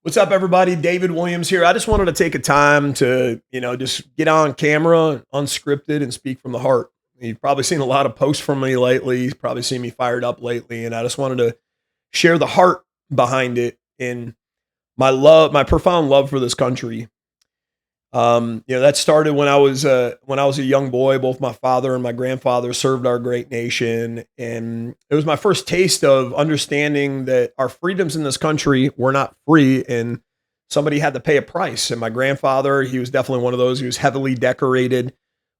What's up, everybody? David Williams here. I just wanted to take a time to, just get on camera, unscripted, and speak from the heart. You've probably seen a lot of posts from me lately. You've probably seen me fired up lately, and I just wanted to share the heart behind it and my profound love for this country. That started when I was a young boy. Both my father and my grandfather served our great nation, and it was my first taste of understanding that our freedoms in this country were not free, and somebody had to pay a price. And my grandfather, he was definitely one of those. He was heavily decorated,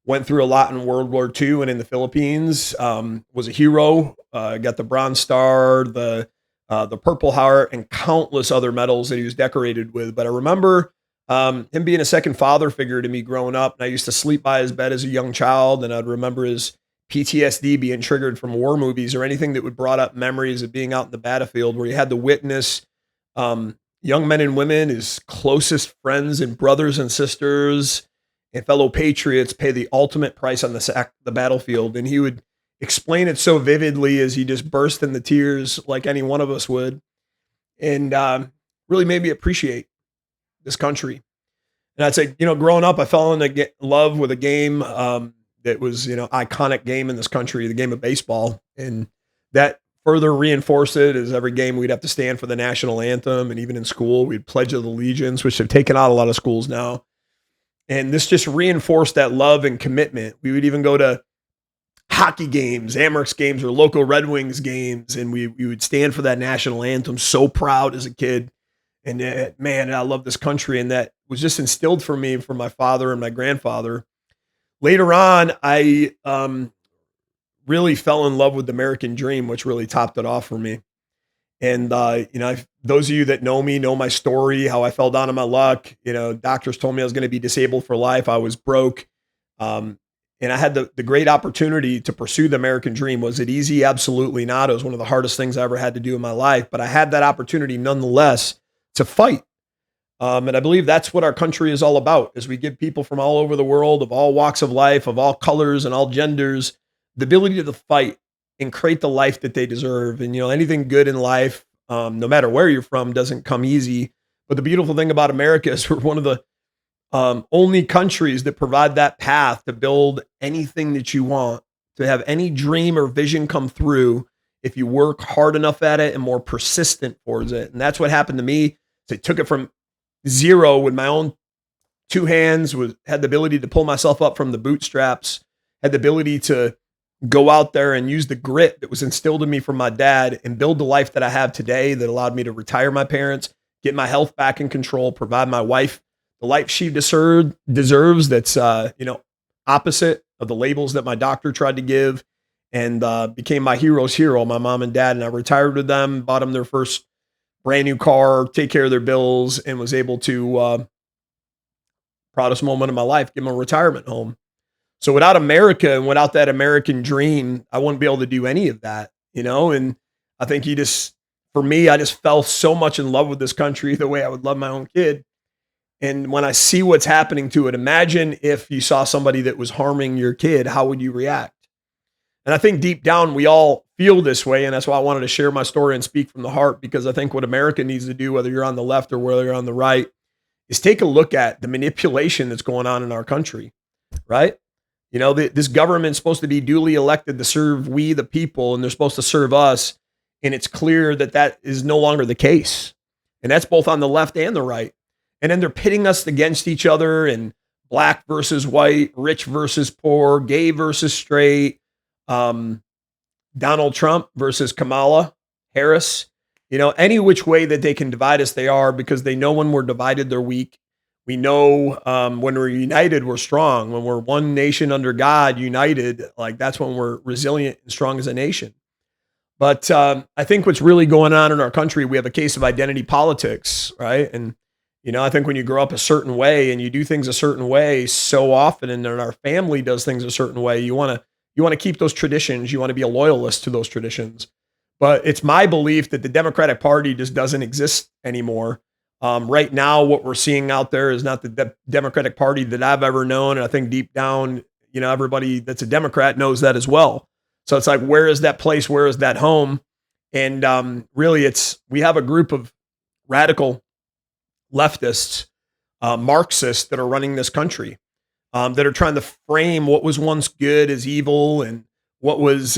went through a lot in World War II and in the Philippines. Was a hero. Got the Bronze Star, the Purple Heart, and countless other medals that he was decorated with. But I remember him being a second father figure to me growing up. And I used to sleep by his bed as a young child, and I'd remember his PTSD being triggered from war movies or anything that would brought up memories of being out in the battlefield where he had to witness young men and women, his closest friends and brothers and sisters and fellow patriots pay the ultimate price on the battlefield. And he would explain it so vividly as he just burst into tears like any one of us would. And really made me appreciate this country. And I'd say, growing up, I fell in love with a game that was, iconic game in this country, the game of baseball. And that further reinforced it as every game we'd have to stand for the national anthem. And even in school, we'd pledge allegiance, which have taken out a lot of schools now. And this just reinforced that love and commitment. We would even go to hockey games, Amerks games, or local Red Wings games. And we would stand for that national anthem. So proud as a kid. And man, I love this country. And that was just instilled for me from my father and my grandfather. Later on, I really fell in love with the American dream, which really topped it off for me. And, those of you that know me know my story, how I fell down on my luck. Doctors told me I was going to be disabled for life. I was broke. And I had the great opportunity to pursue the American dream. Was it easy? Absolutely not. It was one of the hardest things I ever had to do in my life. But I had that opportunity nonetheless to fight. And I believe that's what our country is all about, is we give people from all over the world, of all walks of life, of all colors and all genders, the ability to fight and create the life that they deserve. And, anything good in life, no matter where you're from, doesn't come easy. But the beautiful thing about America is we're one of the only countries that provide that path to build anything that you want, to have any dream or vision come through if you work hard enough at it and more persistent towards it. And that's what happened to me. So I took it from zero with my own two hands, had the ability to pull myself up from the bootstraps, had the ability to go out there and use the grit that was instilled in me from my dad and build the life that I have today that allowed me to retire my parents, get my health back in control, provide my wife the life she deserves that's, opposite of the labels that my doctor tried to give, and became my hero's hero, my mom and dad. And I retired with them, bought them their first brand new car, take care of their bills, and was able to, proudest moment of my life, give them a retirement home. So without America and without that American dream, I wouldn't be able to do any of that, and I think for me, I just fell so much in love with this country the way I would love my own kid. And when I see what's happening to it, imagine if you saw somebody that was harming your kid, how would you react? And I think deep down, we all feel this way. And that's why I wanted to share my story and speak from the heart, because I think what America needs to do, whether you're on the left or whether you're on the right, is take a look at the manipulation that's going on in our country, right? This government's supposed to be duly elected to serve we, the people, and they're supposed to serve us. And it's clear that that is no longer the case. And that's both on the left and the right. And then they're pitting us against each other, and black versus white, rich versus poor, gay versus straight, Donald Trump versus Kamala Harris. Any which way that they can divide us, they are, because they know when we're divided, they're weak. We know when we're united, we're strong. When we're one nation under God, united, that's when we're resilient and strong as a nation. But I think what's really going on in our country, we have a case of identity politics, right? And I think when you grow up a certain way and you do things a certain way so often, and then our family does things a certain way, you want to keep those traditions. You want to be a loyalist to those traditions. But it's my belief that the Democratic Party just doesn't exist anymore. Right now, what we're seeing out there is not the Democratic Party that I've ever known. And I think deep down, everybody that's a Democrat knows that as well. So it's like, where is that place? Where is that home? And really, we have a group of radical leftists, Marxists that are running this country, that are trying to frame what was once good as evil and what was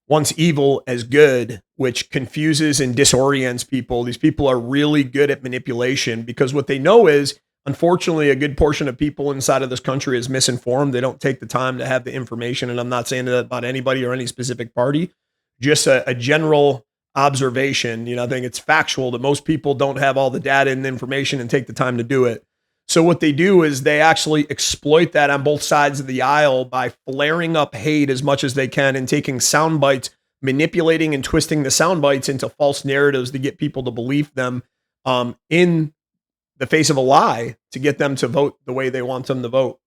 once evil as good, which confuses and disorients people. These people are really good at manipulation because what they know is, unfortunately, a good portion of people inside of this country is misinformed. They don't take the time to have the information. And I'm not saying that about anybody or any specific party, just a general observation. I think it's factual that most people don't have all the data and information and take the time to do it. So what they do is they actually exploit that on both sides of the aisle by flaring up hate as much as they can and taking sound bites, manipulating and twisting the sound bites into false narratives to get people to believe them in the face of a lie to get them to vote the way they want them to vote.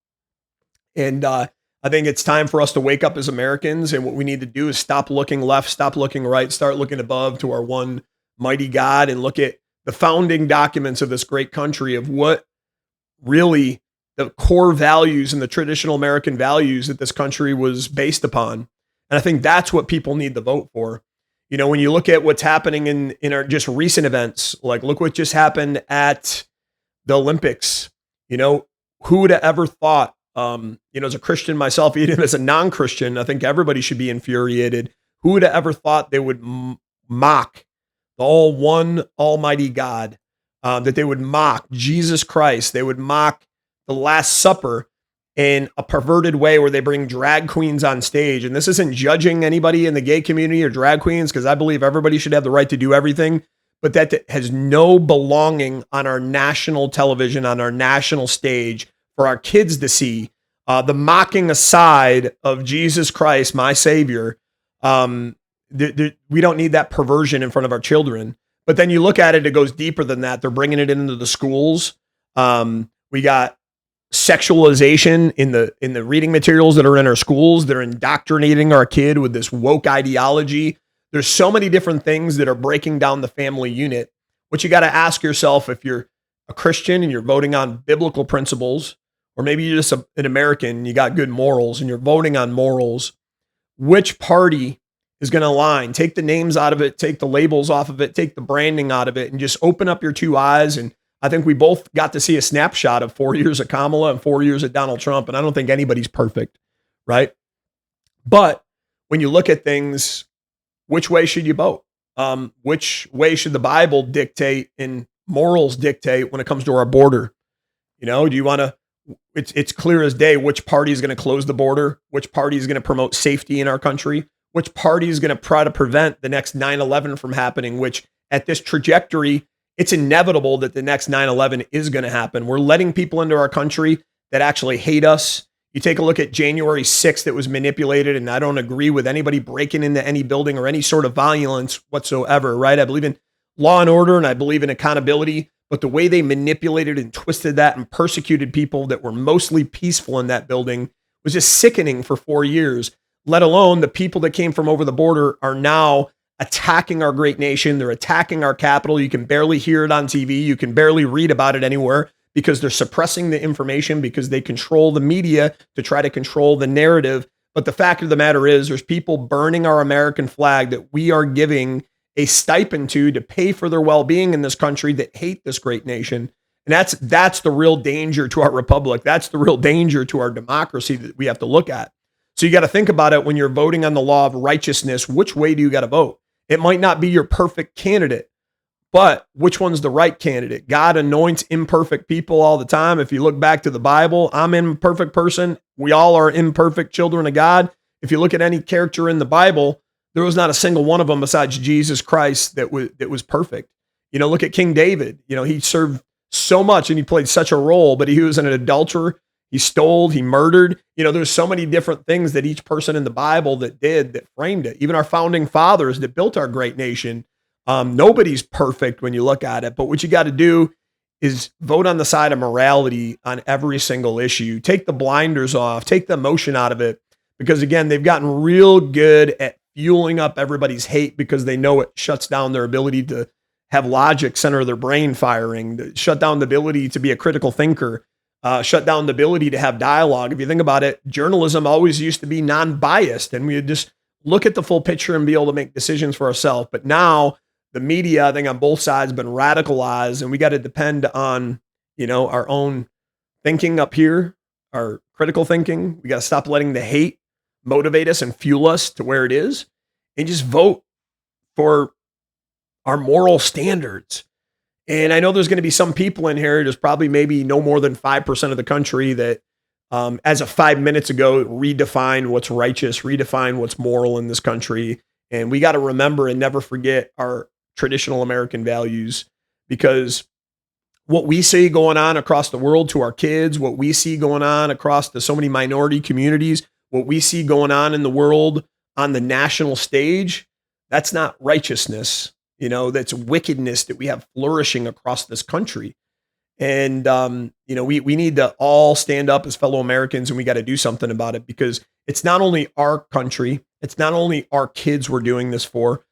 And I think it's time for us to wake up as Americans. And what we need to do is stop looking left, stop looking right, start looking above to our one mighty God and look at the founding documents of this great country of what really the core values and the traditional American values that this country was based upon. And I think that's what people need to vote for. When you look at what's happening in our just recent events, like look what just happened at the Olympics. Who would have ever thought, as a Christian myself, even as a non-Christian, I think everybody should be infuriated. Who would have ever thought they would mock the all one almighty God? That they would mock Jesus Christ. They would mock the Last Supper in a perverted way where they bring drag queens on stage. And this isn't judging anybody in the gay community or drag queens, because I believe everybody should have the right to do everything, but that has no belonging on our national television, on our national stage for our kids to see. The mocking aside of Jesus Christ, my Savior. We don't need that perversion in front of our children. But then you look at it, it goes deeper than that. They're bringing it into the schools. We got sexualization in the reading materials that are in our schools. They're indoctrinating our kid with this woke ideology. There's so many different things that are breaking down the family unit. What you got to ask yourself, if you're a Christian and you're voting on biblical principles, or maybe you're just an American and you got good morals and you're voting on morals, which party is going to align? Take the names out of it, take the labels off of it, take the branding out of it, and just open up your two eyes. And I think we both got to see a snapshot of 4 years of Kamala and 4 years of Donald Trump. And I don't think anybody's perfect, right? But when you look at things, which way should you vote? Which way should the Bible dictate and morals dictate when it comes to our border? Do you want to, it's clear as day which party is going to close the border, which party is going to promote safety in our country, which party is going to try to prevent the next 9/11 from happening, which at this trajectory, it's inevitable that the next 9/11 is going to happen. We're letting people into our country that actually hate us. You take a look at January 6th that was manipulated, and I don't agree with anybody breaking into any building or any sort of violence whatsoever, right? I believe in law and order, and I believe in accountability, but the way they manipulated and twisted that and persecuted people that were mostly peaceful in that building was just sickening for 4 years. Let alone the people that came from over the border are now attacking our great nation. They're attacking our capital. You can barely hear it on TV. You can barely read about it anywhere because they're suppressing the information because they control the media to try to control the narrative. But the fact of the matter is there's people burning our American flag that we are giving a stipend to pay for their well-being in this country that hate this great nation. And that's the real danger to our republic. That's the real danger to our democracy that we have to look at. So you got to think about it when you're voting on the law of righteousness. Which way do you got to vote? It might not be your perfect candidate, but which one's the right candidate? God anoints imperfect people all the time. If you look back to the Bible, I'm an imperfect person. We all are imperfect children of God. If you look at any character in the Bible, there was not a single one of them besides Jesus Christ that was perfect. Look at King David. He served so much and he played such a role, but he was an adulterer. He stole, he murdered. There's so many different things that each person in the Bible that framed it. Even our founding fathers that built our great nation. Nobody's perfect when you look at it, but what you got to do is vote on the side of morality on every single issue. Take the blinders off, take the emotion out of it, because again, they've gotten real good at fueling up everybody's hate because they know it shuts down their ability to have logic center their brain firing, shut down the ability to be a critical thinker. Shut down the ability to have dialogue. If you think about it, journalism always used to be non-biased and we would just look at the full picture and be able to make decisions for ourselves. But now the media, I think on both sides, been radicalized, and we got to depend on, our own thinking up here, our critical thinking. We got to stop letting the hate motivate us and fuel us to where it is, and just vote for our moral standards. And I know there's going to be some people in here, there's probably maybe no more than 5% of the country that, as of 5 minutes ago, redefined what's righteous, redefined what's moral in this country. And we got to remember and never forget our traditional American values, because what we see going on across the world to our kids, what we see going on across the so many minority communities, what we see going on in the world on the national stage, that's not righteousness. That's wickedness that we have flourishing across this country. And, we need to all stand up as fellow Americans, and we got to do something about it, because it's not only our country, it's not only our kids we're doing this for,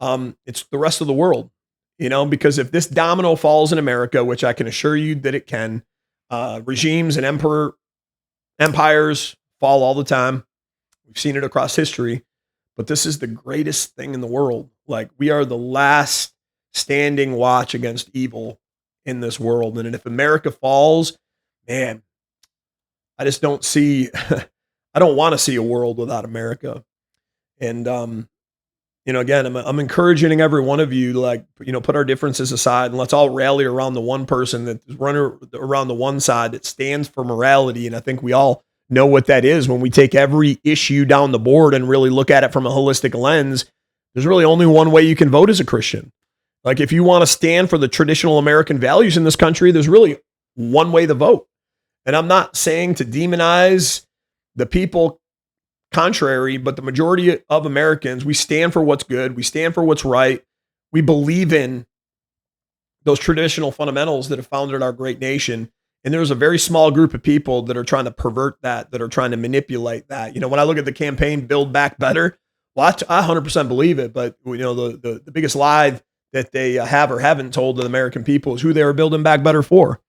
it's the rest of the world, because if this domino falls in America, which I can assure you that it can, regimes and empires fall all the time. We've seen it across history, but this is the greatest thing in the world. Like, we are the last standing watch against evil in this world. And if America falls, man, I just don't see, I don't want to see a world without America. And, again, I'm encouraging every one of you to put our differences aside, and let's all rally around the one person that's running around the one side that stands for morality. And I think we all know what that is when we take every issue down the board and really look at it from a holistic lens. There's really only one way you can vote as a Christian. Like, if you want to stand for the traditional American values in this country, there's really one way to vote. And I'm not saying to demonize the people contrary, but the majority of Americans, we stand for what's good. We stand for what's right. We believe in those traditional fundamentals that have founded our great nation. And there's a very small group of people that are trying to pervert that are trying to manipulate that. When I look at the campaign Build Back Better, well, I 100% believe it. But, the biggest lie that they have or haven't told the American people is who they were building back better for.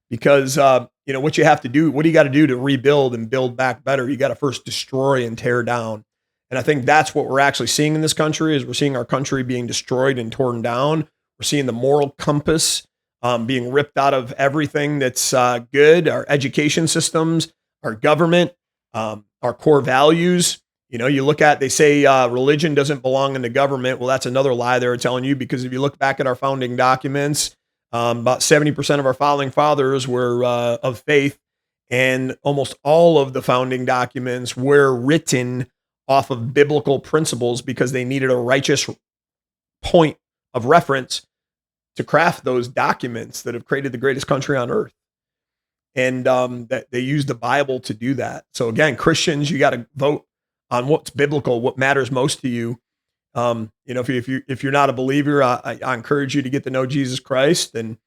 Because, what you have to do, what do you got to do to rebuild and build back better? You got to first destroy and tear down. And I think that's what we're actually seeing in this country, is we're seeing our country being destroyed and torn down. We're seeing the moral compass being ripped out of everything that's good, our education systems, our government, our core values. You look at, they say religion doesn't belong in the government. Well, that's another lie they're telling you, because if you look back at our founding documents, about 70% of our founding fathers were of faith, and almost all of the founding documents were written off of biblical principles because they needed a righteous point of reference to craft those documents that have created the greatest country on earth. And that they used the Bible to do that. So again, Christians, you got to vote on what's biblical, what matters most to you. If you're not a believer, I encourage you to get to know Jesus Christ. And,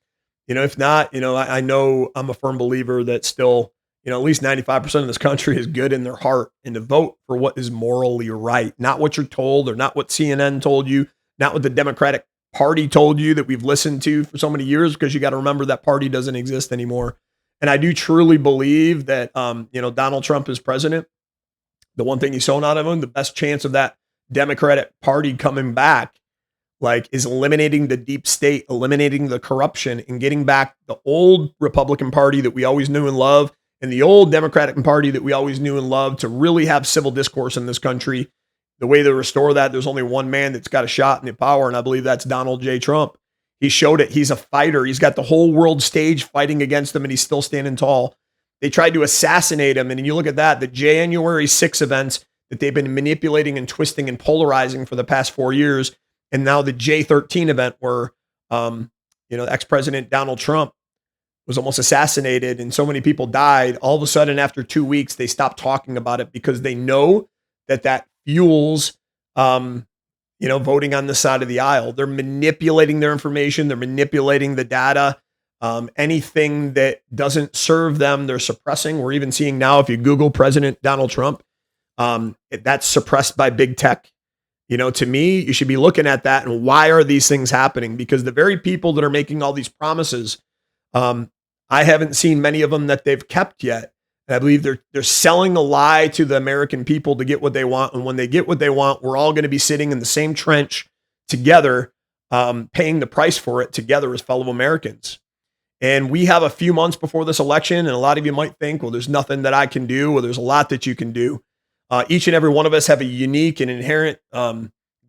if not, I know I'm a firm believer that still, at least 95% of this country is good in their heart, and to vote for what is morally right, not what you're told, or not what CNN told you, not what the Democratic Party told you that we've listened to for so many years, because you got to remember that party doesn't exist anymore. And I do truly believe that, Donald Trump is president. The one thing he's shown out of him, the best chance of that Democratic Party coming back, is eliminating the deep state, eliminating the corruption, and getting back the old Republican Party that we always knew and loved, and the old Democratic Party that we always knew and loved, to really have civil discourse in this country. The way to restore that, there's only one man that's got a shot in the power, and I believe that's Donald J. Trump. He showed it. He's a fighter. He's got the whole world stage fighting against him, and he's still standing tall. They tried to assassinate him, and you look at that, the January 6 events that they've been manipulating and twisting and polarizing for the past 4 years, and now the J13 event where, ex-president Donald Trump was almost assassinated and so many people died. All of a sudden, after 2 weeks, they stopped talking about it, because they know that fuels, voting on this side of the aisle. They're manipulating their information. They're manipulating the data. Anything that doesn't serve them, they're suppressing. We're even seeing now, if you Google President Donald Trump, that's suppressed by big tech. To me, you should be looking at that, and why are these things happening? Because the very people that are making all these promises, I haven't seen many of them that they've kept yet. And I believe they're selling a lie to the American people to get what they want. And when they get what they want, we're all going to be sitting in the same trench together, paying the price for it together as fellow Americans. And we have a few months before this election, and a lot of you might think, well, there's nothing that I can do, or there's a lot that you can do. Each and every one of us have a unique and inherent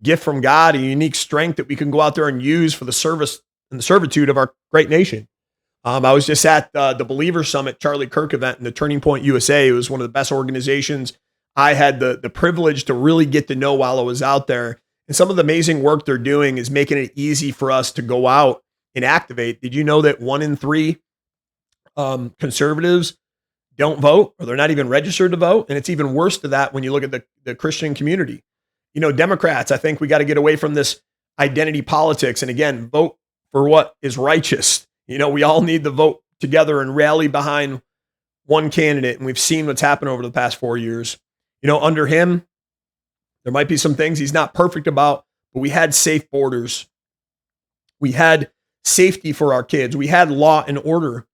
gift from God, a unique strength that we can go out there and use for the service and the servitude of our great nation. I was just at the Believer Summit, Charlie Kirk event in the Turning Point USA. It was one of the best organizations I had the privilege to really get to know while I was out there. And some of the amazing work they're doing is making it easy for us to go out and activate. Did you know that 1 in 3 conservatives don't vote, or they're not even registered to vote? And it's even worse to that when you look at the Christian community. You know, Democrats, I think we got to get away from this identity politics and again, vote for what is righteous. You know, we all need to vote together and rally behind one candidate. And we've seen what's happened over the past 4 years. You know, under him, there might be some things he's not perfect about, but we had safe borders. We had safety for our kids. We had law and order.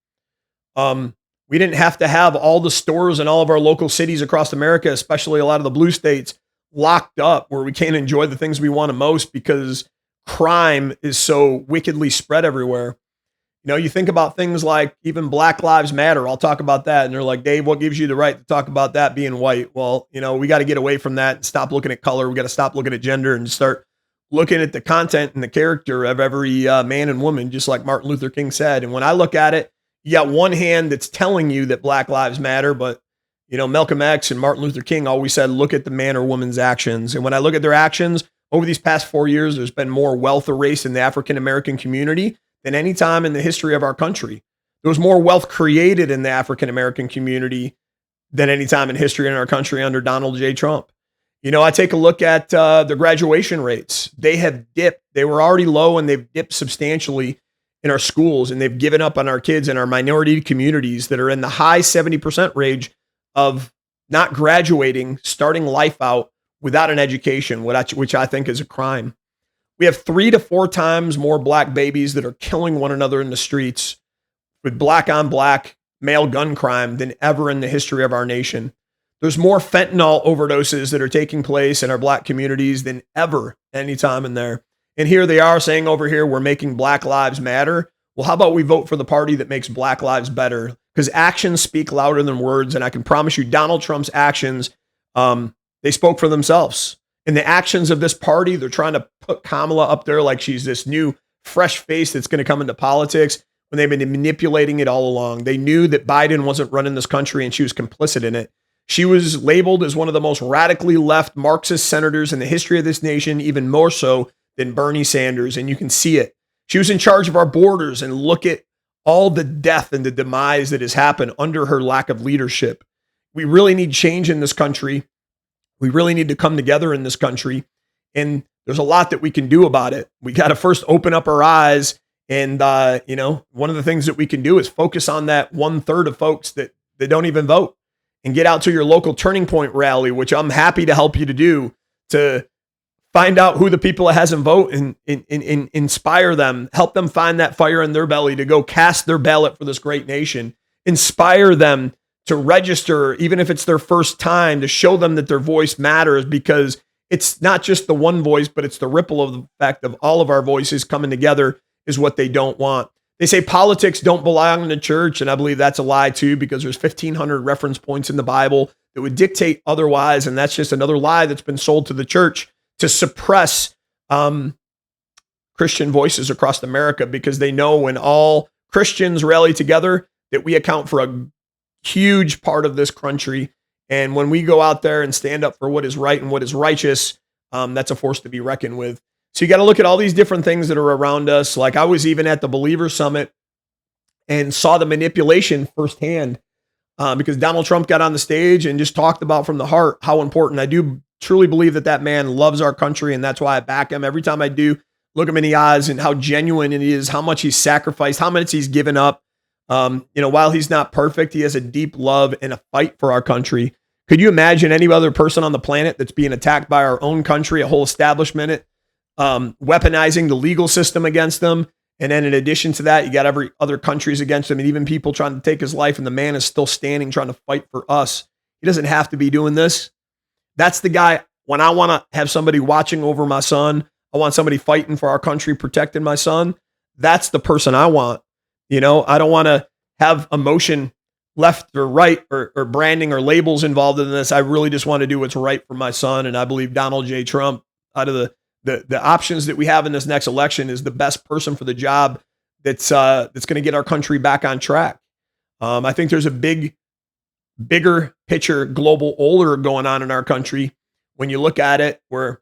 We didn't have to have all the stores in all of our local cities across America, especially a lot of the blue states, locked up where we can't enjoy the things we want most because crime is so wickedly spread everywhere. You know, you think about things like even Black Lives Matter. I'll talk about that. And they're like, Dave, what gives you the right to talk about that being white? Well, you know, we got to get away from that and stop looking at color. We got to stop looking at gender and start looking at the content and the character of every man and woman, just like Martin Luther King said. And when I look at it, you got one hand that's telling you that Black Lives Matter, but you know, Malcolm X and Martin Luther King always said, look at the man or woman's actions. And when I look at their actions over these past 4 years, there's been more wealth erased in the African-American community than any time in the history of our country. There was more wealth created in the African-American community than any time in history in our country under Donald J. Trump. You know, I take a look at the graduation rates. They have dipped. They were already low and they've dipped substantially in our schools, and they've given up on our kids in our minority communities that are in the high 70% range of not graduating, starting life out without an education, which I think is a crime. We have 3 to 4 times more black babies that are killing one another in the streets with black on black male gun crime than ever in the history of our nation. There's more fentanyl overdoses that are taking place in our black communities than ever any time in there. And here they are saying over here, we're making Black Lives Matter. Well, how about we vote for the party that makes Black lives better? Because actions speak louder than words. And I can promise you Donald Trump's actions, they spoke for themselves. And the actions of this party, they're trying to put Kamala up there like she's this new fresh face that's going to come into politics when they've been manipulating it all along. They knew that Biden wasn't running this country and she was complicit in it. She was labeled as one of the most radically left Marxist senators in the history of this nation, even more so than Bernie Sanders. And you can see it. She was in charge of our borders, and look at all the death and the demise that has happened under her lack of leadership. We really need change in this country. We really need to come together in this country. And there's a lot that we can do about it. We got to first open up our eyes. And, you know, one of the things that we can do is focus on that 1/3 of folks that don't even vote, and get out to your local Turning Point rally, which I'm happy to help you to do, to find out who the people that hasn't voted and inspire them, help them find that fire in their belly to go cast their ballot for this great nation, inspire them to register, even if it's their first time, to show them that their voice matters, because it's not just the one voice, but it's the ripple of the effect of all of our voices coming together is what they don't want. They say politics don't belong in the church, and I believe that's a lie too, because there's 1,500 reference points in the Bible that would dictate otherwise, and that's just another lie that's been sold to the church to suppress Christian voices across America, because they know when all Christians rally together that we account for a huge part of this country. And when we go out there and stand up for what is right and what is righteous, that's a force to be reckoned with. So you got to look at all these different things that are around us. Like I was even at the Believer Summit and saw the manipulation firsthand because Donald Trump got on the stage and just talked about from the heart how important. I do truly believe that man loves our country, and that's why I back him every time I do look him in the eyes, and how genuine it is, how much he's sacrificed, how much he's given up. You know, while he's not perfect, he has a deep love and a fight for our country. Could you imagine any other person on the planet that's being attacked by our own country, a whole establishment, weaponizing the legal system against them? And then in addition to that, you got every other countries against him, and even people trying to take his life, and the man is still standing trying to fight for us. He doesn't have to be doing this. That's the guy. When I want to have somebody watching over my son, I want somebody fighting for our country, protecting my son. That's the person I want. I don't want to have emotion left or right or branding or labels involved in this. I really just want to do what's right for my son. And I believe Donald J. Trump, out of the options that we have in this next election, is the best person for the job that's going to get our country back on track. I think there's a bigger picture, global order going on in our country. When you look at it, where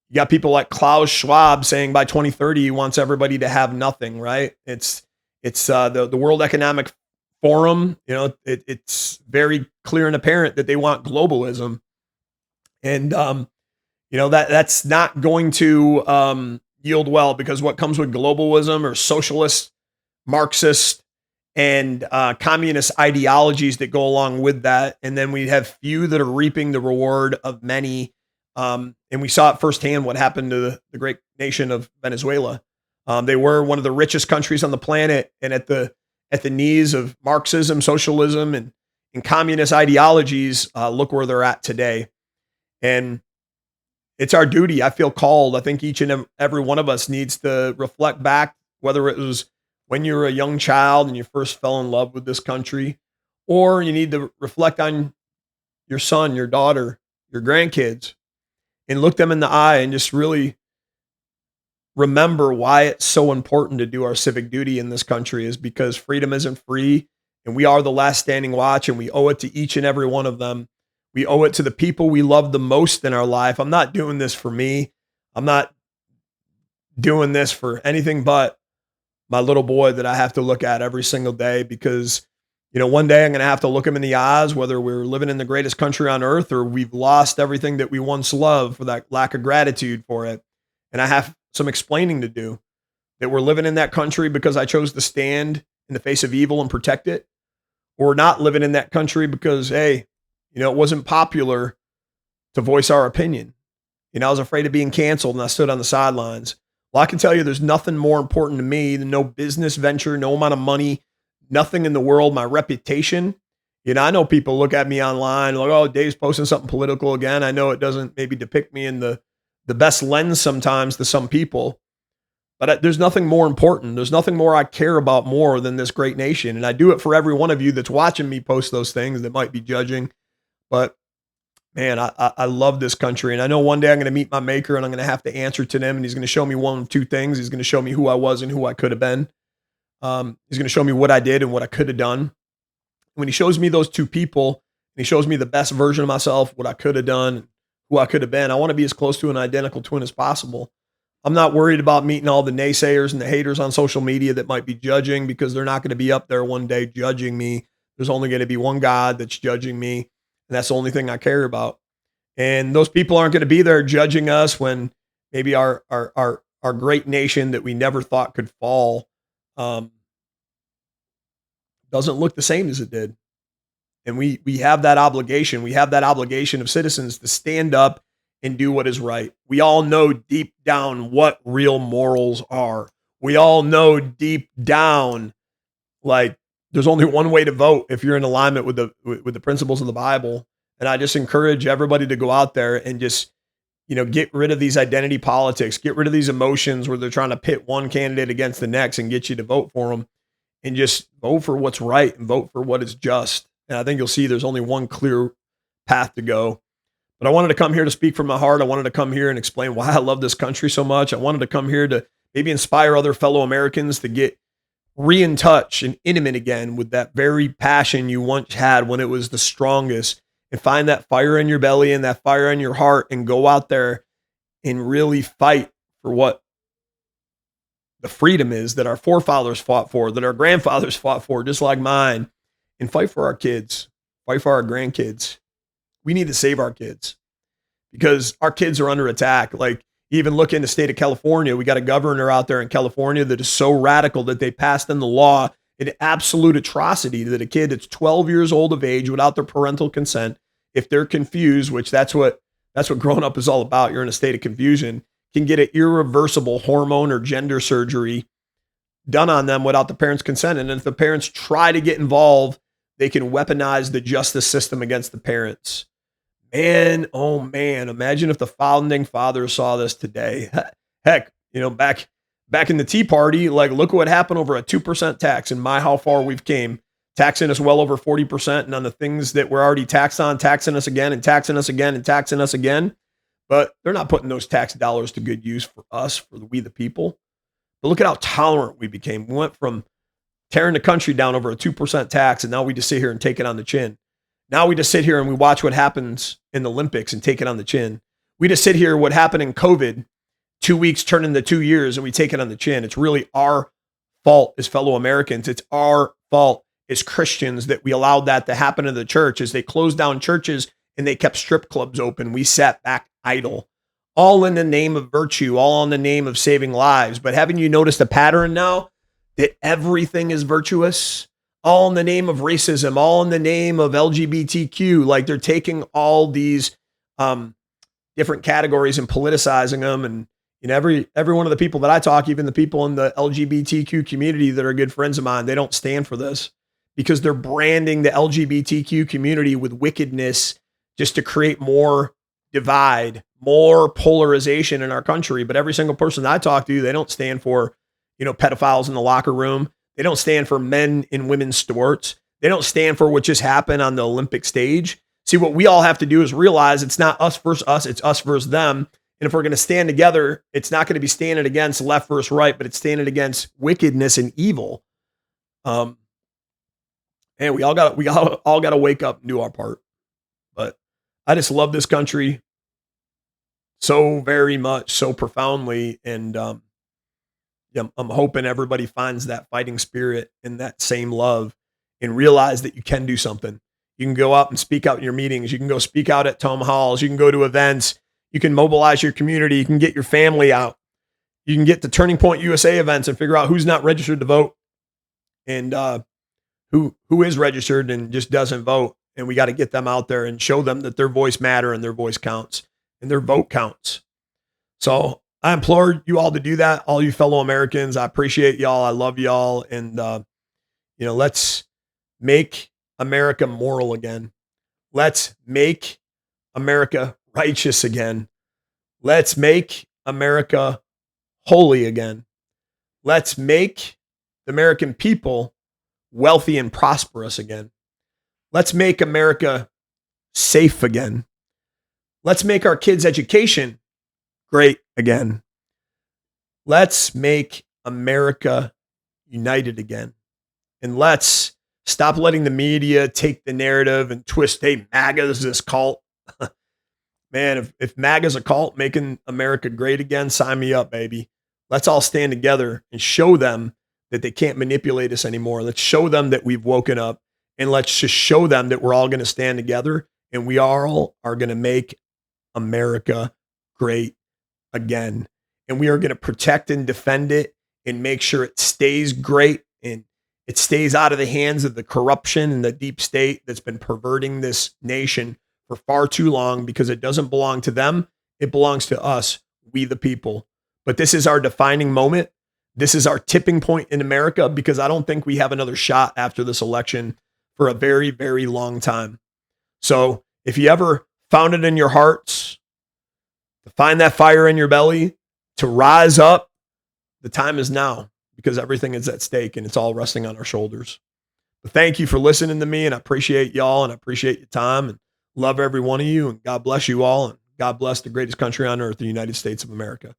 you got people like Klaus Schwab saying by 2030 he wants everybody to have nothing, right? It's the World Economic Forum. It's very clear and apparent that they want globalism, and that's not going to yield well, because what comes with globalism or socialist, Marxist, and communist ideologies that go along with that. And then we have few that are reaping the reward of many. And we saw it firsthand what happened to the great nation of Venezuela. They were one of the richest countries on the planet, and at the knees of Marxism, socialism, and communist ideologies, look where they're at today. And it's our duty. I feel called. I think each and every one of us needs to reflect back, whether it was when you were a young child and you first fell in love with this country, or you need to reflect on your son, your daughter, your grandkids, and look them in the eye and just really remember why it's so important to do our civic duty in this country, is because freedom isn't free, and we are the last standing watch, and we owe it to each and every one of them. We owe it to the people we love the most in our life. I'm not doing this for me. I'm not doing this for anything but my little boy that I have to look at every single day, because, one day I'm going to have to look him in the eyes, whether we're living in the greatest country on earth or we've lost everything that we once loved for that lack of gratitude for it. And I have some explaining to do, that we're living in that country because I chose to stand in the face of evil and protect it, or not living in that country because, hey, it wasn't popular to voice our opinion. I was afraid of being canceled and I stood on the sidelines. Well, I can tell you there's nothing more important to me than no business venture, no amount of money, nothing in the world, my reputation. I know people look at me online like, oh, Dave's posting something political again. I know it doesn't maybe depict me in the best lens sometimes to some people, but there's nothing more important. There's nothing more I care about more than this great nation. And I do it for every one of you that's watching me post those things that might be judging. But man, I love this country. And I know one day I'm going to meet my maker and I'm going to have to answer to him. And he's going to show me one of two things. He's going to show me who I was and who I could have been. He's going to show me what I did and what I could have done. When he shows me those two people, and he shows me the best version of myself, what I could have done, who I could have been, I want to be as close to an identical twin as possible. I'm not worried about meeting all the naysayers and the haters on social media that might be judging, because they're not going to be up there one day judging me. There's only going to be one God that's judging me. And that's the only thing I care about. And those people aren't going to be there judging us when maybe our great nation that we never thought could fall doesn't look the same as it did. And we have that obligation. We have that obligation of citizens to stand up and do what is right. We all know deep down what real morals are. We all know deep down, like, there's only one way to vote if you're in alignment with the principles of the Bible. And I just encourage everybody to go out there and just, get rid of these identity politics, get rid of these emotions where they're trying to pit one candidate against the next and get you to vote for them, and just vote for what's right and vote for what is just. And I think you'll see there's only one clear path to go. But I wanted to come here to speak from my heart. I wanted to come here and explain why I love this country so much. I wanted to come here to maybe inspire other fellow Americans to get in touch and intimate again with that very passion you once had when it was the strongest, and find that fire in your belly and that fire in your heart, and go out there and really fight for what the freedom is that our forefathers fought for, that our grandfathers fought for, just like mine, and fight for our kids, fight for our grandkids. We need to save our kids, because our kids are under attack. Like, even look in the state of California, we got a governor out there in California that is so radical that they passed in the law an absolute atrocity that a kid that's 12 years old of age without their parental consent, if they're confused, which that's what growing up is all about, you're in a state of confusion, can get an irreversible hormone or gender surgery done on them without the parents' consent. And if the parents try to get involved, they can weaponize the justice system against the parents. Man, oh man, imagine if the founding fathers saw this today. Heck, back in the Tea Party, like look what happened over a 2% tax and how far we've came, taxing us well over 40%, and on the things that we're already taxed on, taxing us again and taxing us again and taxing us again. But they're not putting those tax dollars to good use for us, for we the people. But look at how tolerant we became. We went from tearing the country down over a 2% tax, and now we just sit here and take it on the chin. Now we just sit here and we watch what happens in the Olympics and take it on the chin. We just sit here, what happened in COVID, 2 weeks turn into 2 years, and we take it on the chin. It's really our fault as fellow Americans. It's our fault as Christians that we allowed that to happen in the church. As they closed down churches and they kept strip clubs open, we sat back idle, all in the name of virtue, all in the name of saving lives. But haven't you noticed a pattern now that everything is virtuous? All in the name of racism, all in the name of LGBTQ. Like they're taking all these different categories and politicizing them. And every one of the people that I talk, even the people in the LGBTQ community that are good friends of mine, they don't stand for this because they're branding the LGBTQ community with wickedness just to create more divide, more polarization in our country. But every single person that I talk to, they don't stand for, pedophiles in the locker room. They don't stand for men in women's sports. They don't stand for what just happened on the Olympic stage. See, what we all have to do is realize it's not us versus us, it's us versus them. And if we're going to stand together, it's not going to be standing against left versus right, but it's standing against wickedness and evil. And we all got to wake up and do our part. But I just love this country so very much, so profoundly, and I'm hoping everybody finds that fighting spirit and that same love, and realize that you can do something. You can go out and speak out in your meetings. You can go speak out at town halls. You can go to events. You can mobilize your community. You can get your family out. You can get to Turning Point USA events and figure out who's not registered to vote and who is registered and just doesn't vote. And we got to get them out there and show them that their voice matters and their voice counts and their vote counts. So I implore you all to do that. All you fellow Americans, I appreciate y'all. I love y'all. And, let's make America moral again. Let's make America righteous again. Let's make America holy again. Let's make the American people wealthy and prosperous again. Let's make America safe again. Let's make our kids' education great again. Let's make America united again. And let's stop letting the media take the narrative and twist, hey, MAGA is this cult. Man, if MAGA's a cult making America great again, sign me up, baby. Let's all stand together and show them that they can't manipulate us anymore. Let's show them that we've woken up, and let's just show them that we're all going to stand together and we all are going to make America great again. And we are going to protect and defend it and make sure it stays great and it stays out of the hands of the corruption and the deep state that's been perverting this nation for far too long, because it doesn't belong to them. It belongs to us, we the people. But this is our defining moment. This is our tipping point in America, because I don't think we have another shot after this election for a very, very long time. So if you ever found it in your hearts to find that fire in your belly, to rise up, the time is now, because everything is at stake and it's all resting on our shoulders. But thank you for listening to me, and I appreciate y'all, and I appreciate your time, and love every one of you, and God bless you all, and God bless the greatest country on earth, the United States of America.